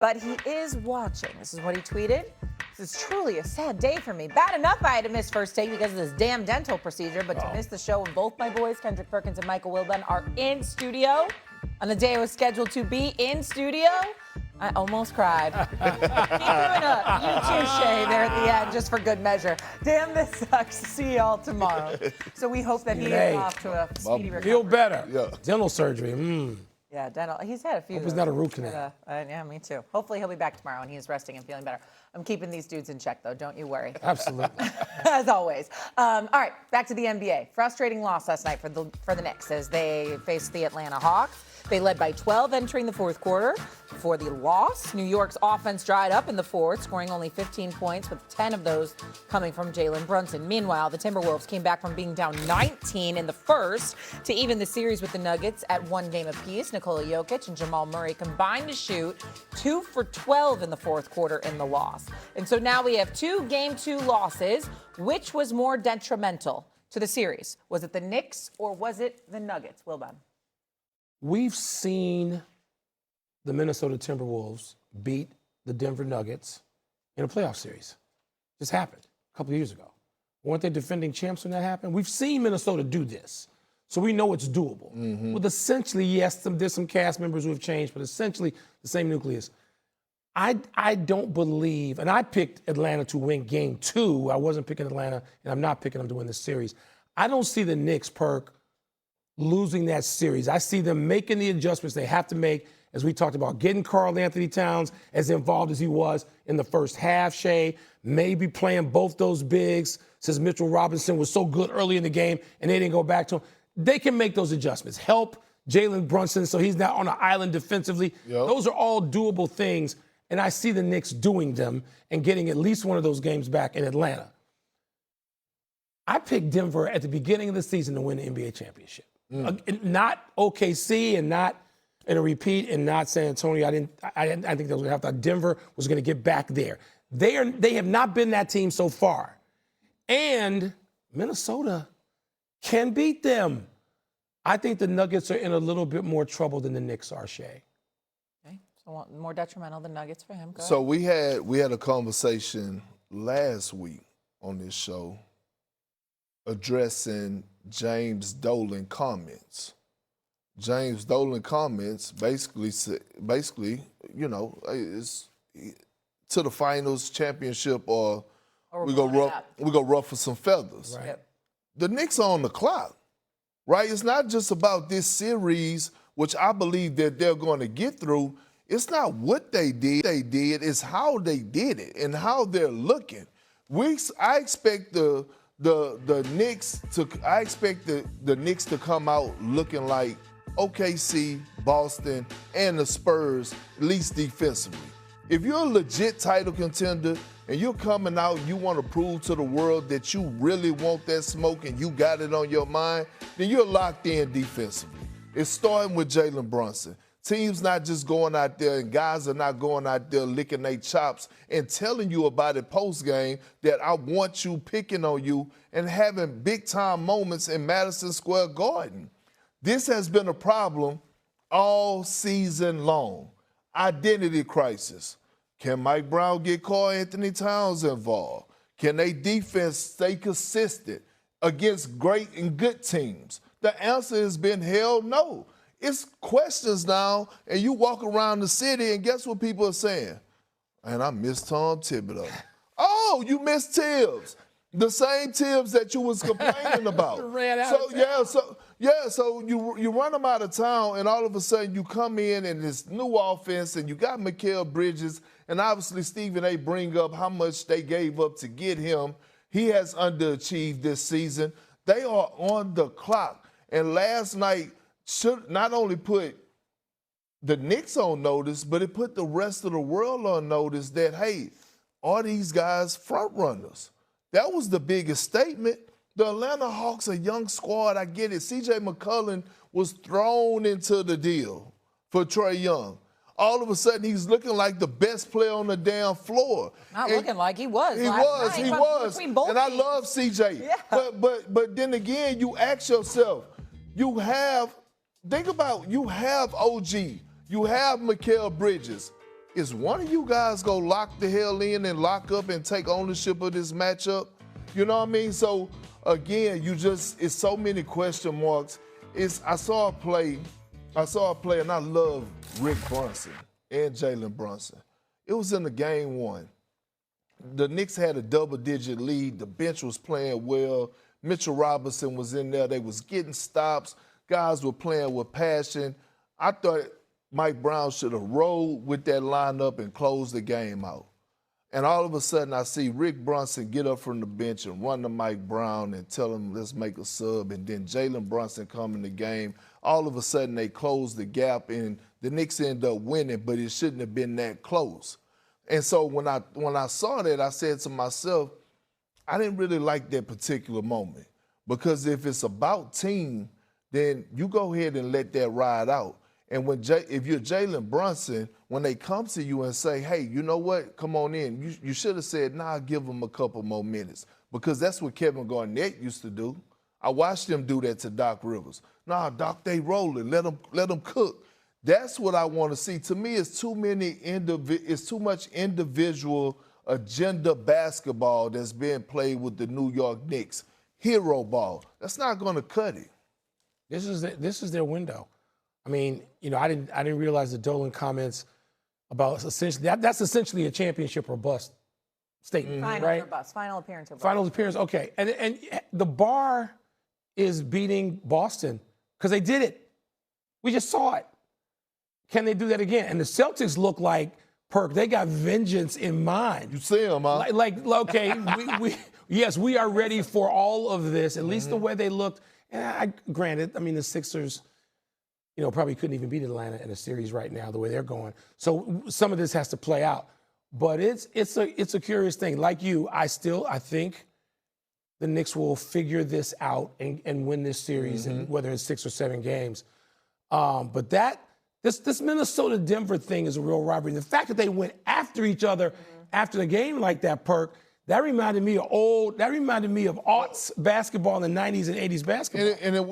but he is watching. This is what he tweeted. This is truly a sad day for me. Bad enough I had to miss first take because of this damn dental procedure, but to miss the show when both my boys, Kendrick Perkins and Michael Wilbon, are in studio on the day I was scheduled to be in studio, I almost cried. He threw in a "you too, Shay" there at the end, just for good measure. Damn, this sucks. See y'all tomorrow. So we hope that he is off to a speedy recovery. Feel better. Yeah. Dental surgery. Yeah, dental. He's had a few. Hope it's not a root canal. Yeah, me too. Hopefully he'll be back tomorrow and he's resting and feeling better. I'm keeping these dudes in check, though. Don't you worry. Absolutely. As always. All right, back to the NBA. Frustrating loss last night for the Knicks as they faced the Atlanta Hawks. They led by 12 entering the fourth quarter. Before the loss, New York's offense dried up in the fourth, scoring only 15 points, with 10 of those coming from Jalen Brunson. Meanwhile, the Timberwolves came back from being down 19 in the first to even the series with the Nuggets at one game apiece. Nikola Jokic and Jamal Murray combined to shoot 2 for 12 in the fourth quarter in the loss. And so now we have two Game 2 losses. Which was more detrimental to the series? Was it the Knicks or was it the Nuggets? Wilbon. We've seen the Minnesota Timberwolves beat the Denver Nuggets in a playoff series. This happened a couple of years ago. Weren't they defending champs when that happened? We've seen Minnesota do this, so we know it's doable. But essentially, yes, there's some cast members who have changed, but essentially the same nucleus. I don't believe, and I picked Atlanta to win Game 2. I wasn't picking Atlanta, and I'm not picking them to win this series. I don't see the Knicks, Perk, losing that series. I see them making the adjustments they have to make, as we talked about, getting Karl Anthony Towns as involved as he was in the first half, Shay, maybe playing both those bigs since Mitchell Robinson was so good early in the game and they didn't go back to him. They can make those adjustments. Help Jalen Brunson so he's not on an island defensively. Yep. Those are all doable things, and I see the Knicks doing them and getting at least one of those games back in Atlanta. I picked Denver at the beginning of the season to win the NBA championship. Not OKC and not in a repeat and not San Antonio. I think that was going to happen. Denver was going to get back there. They have not been that team so far. And Minnesota can beat them. I think the Nuggets are in a little bit more trouble than the Knicks are, Shay. Okay, so more detrimental than Nuggets for him. Go so ahead. we had a conversation last week on this show addressing James Dolan comments. James Dolan comments basically, is to the finals, championship, or we go ruffle some feathers. Right. Yep. The Knicks are on the clock, right? It's not just about this series, which I believe that they're going to get through. It's not what they did, it's how they did it and how they're looking. I expect the Knicks to come out looking like OKC, Boston, and the Spurs, at least defensively. If you're a legit title contender and you're coming out, you want to prove to the world that you really want that smoke and you got it on your mind, then you're locked in defensively. It's starting with Jalen Brunson. Teams not just going out there and guys are not going out there licking their chops and telling you about it post-game that I want you, picking on you, and having big-time moments in Madison Square Garden. This has been a problem all season long. Identity crisis. Can Mike Brown get Karl Anthony Towns involved? Can they defense stay consistent against great and good teams? The answer has been hell no. It's questions now, and you walk around the city, and guess what people are saying? And I miss Tom Thibodeau. Oh, you miss Tibbs. The same Tibbs that you was complaining about. So you run them out of town, and all of a sudden you come in this new offense, and you got Mikal Bridges, and obviously Stephen A. bring up how much they gave up to get him. He has underachieved this season. They are on the clock. And last night should not only put the Knicks on notice, but it put the rest of the world on notice that, hey, are these guys front runners? That was the biggest statement. The Atlanta Hawks, a young squad, I get it. C.J. McCollum was thrown into the deal for Trae Young. All of a sudden, he's looking like the best player on the damn floor. Looking like he was. He was. And I love C.J. Yeah. But then again, you ask yourself, you have OG, you have Mikal Bridges. is one of you guys go lock the hell in and lock up and take ownership of this matchup? You know what I mean? So again, it's so many question marks. I saw a play, and I love Rick Brunson and Jalen Brunson. It was in the game one. The Knicks had a double-digit lead. The bench was playing well. Mitchell Robinson was in there. They was getting stops. Guys were playing with passion. I thought Mike Brown should have rolled with that lineup and closed the game out. And all of a sudden, I see Rick Brunson get up from the bench and run to Mike Brown and tell him, let's make a sub. And then Jalen Brunson come in the game. All of a sudden, they close the gap, and the Knicks end up winning, but it shouldn't have been that close. And so when I saw that, I said to myself, I didn't really like that particular moment. Because if it's about team, then you go ahead and let that ride out. And if you're Jalen Brunson, when they come to you and say, hey, you know what, come on in, you should have said, nah, give them a couple more minutes. Because that's what Kevin Garnett used to do. I watched him do that to Doc Rivers. Nah, Doc, they rolling, let them cook. That's what I want to see. To me, it's too much individual agenda basketball that's being played with the New York Knicks. Hero ball. That's not going to cut it. This is their window. I mean, I didn't realize the Dolan comments about essentially that's essentially a championship or bust statement, Final right? or bust. Final appearance or bust. Final appearance, okay. And the bar is beating Boston because they did it. We just saw it. Can they do that again? And the Celtics look like, Perk, they got vengeance in mind. You see them, huh? Okay, yes, we are ready for all of this, at least the way they looked. And granted, the Sixers, probably couldn't even beat Atlanta in a series right now, the way they're going. So some of this has to play out. But it's a curious thing. Like you, I think the Knicks will figure this out and win this series, and whether it's 6 or 7 games. But this Minnesota-Denver thing is a real rivalry. The fact that they went after each other after the game like that, Perk, that reminded me of aughts basketball in the 90s and 80s basketball. And it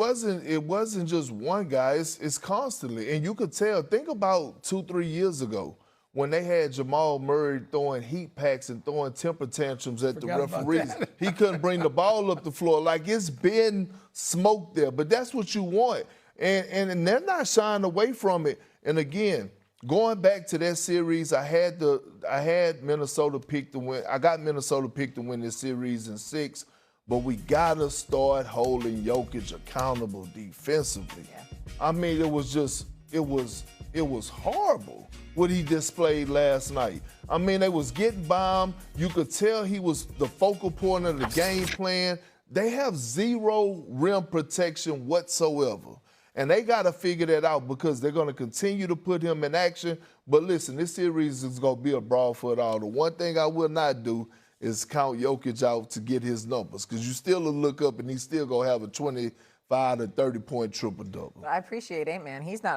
wasn't just one guy. It's constantly. And you could tell. Think about 2-3 years ago when they had Jamal Murray throwing heat packs and throwing temper tantrums at the referees. He couldn't bring the ball up the floor. Like, it's been smoke there. But that's what you want. And they're not shying away from it. And again, going back to that series, I had Minnesota picked to win. I got Minnesota picked to win this series in 6, but we gotta start holding Jokic accountable defensively. Yeah. It was horrible what he displayed last night. They was getting bombed. You could tell he was the focal point of the game plan. They have zero rim protection whatsoever. And they got to figure that out because they're going to continue to put him in action. But listen, this series is going to be a brawl for it all. The one thing I will not do is count Jokic out to get his numbers because you still will look up and he's still going to have a 25 to 30-point triple-double. I appreciate it, man. He's not a